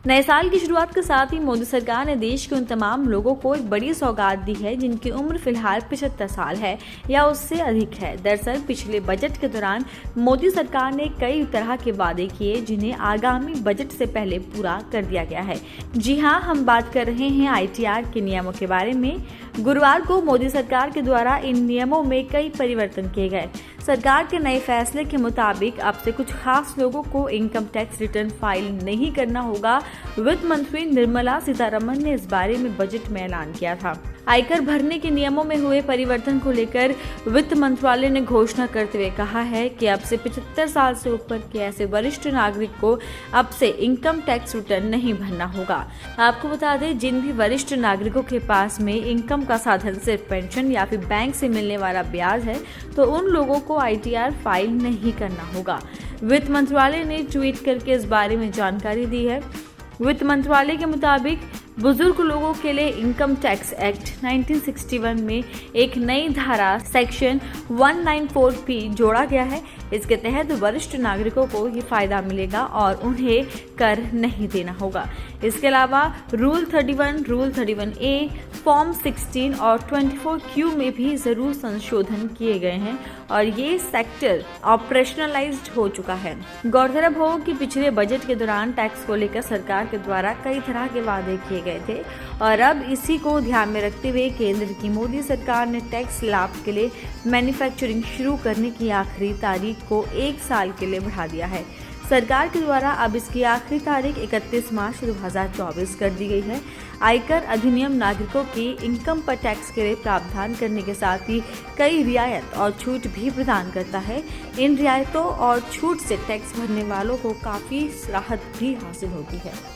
नए साल की शुरुआत के साथ ही मोदी सरकार ने देश के उन तमाम लोगों को एक बड़ी सौगात दी है जिनकी उम्र फिलहाल 75 साल है या उससे अधिक है। दरअसल पिछले बजट के दौरान मोदी सरकार ने कई तरह के वादे किए जिन्हें आगामी बजट से पहले पूरा कर दिया गया है। जी हां, हम बात कर रहे हैं ITR के नियमों के बारे में। गुरुवार को मोदी सरकार के द्वारा इन नियमों में कई परिवर्तन किए गए। सरकार के नए फैसले के मुताबिक अब से कुछ खास लोगों को इनकम टैक्स रिटर्न फाइल नहीं करना होगा। वित्त मंत्री निर्मला सीतारमण ने इस बारे में बजट में ऐलान किया था। आयकर भरने के नियमों में हुए परिवर्तन को लेकर वित्त मंत्रालय ने घोषणा करते हुए कहा है कि अब से 75 साल से ऊपर के ऐसे वरिष्ठ नागरिक को अब से इनकम टैक्स रिटर्न नहीं भरना होगा। आपको बता दें, जिन भी वरिष्ठ नागरिकों के पास में इनकम का साधन सिर्फ पेंशन या फिर बैंक से मिलने वाला ब्याज है तो उन लोगों को ITR फाइल नहीं करना होगा। वित्त मंत्रालय ने ट्वीट करके इस बारे में जानकारी दी है। वित्त मंत्रालय के मुताबिक बुजुर्ग लोगों के लिए इनकम टैक्स एक्ट 1961 में एक नई धारा सेक्शन 194P जोड़ा गया है। इसके तहत वरिष्ठ नागरिकों को ये फायदा मिलेगा और उन्हें कर नहीं देना होगा। इसके अलावा रूल 31, रूल 31A, फॉर्म 16 और 24Q में भी जरूर संशोधन किए गए हैं और ये सेक्टर ऑपरेशनलाइज्ड हो चुका है। गौरतलब हो कि पिछले बजट के दौरान टैक्स को लेकर सरकार के द्वारा कई तरह के वादे किए गए थे और अब इसी को ध्यान में रखते हुए केंद्र की मोदी सरकार ने टैक्स लाभ के लिए मैन्युफैक्चरिंग शुरू करने की आखिरी तारीख को 1 साल के लिए बढ़ा दिया है। सरकार के द्वारा अब इसकी आखिरी तारीख 31 मार्च 2024 कर दी गई है। आयकर अधिनियम नागरिकों की इनकम पर टैक्स के लिए प्रावधान करने के साथ ही कई रियायत और छूट भी प्रदान करता है। इन रियायतों और छूट से टैक्स भरने वालों को काफी राहत भी हासिल होती है।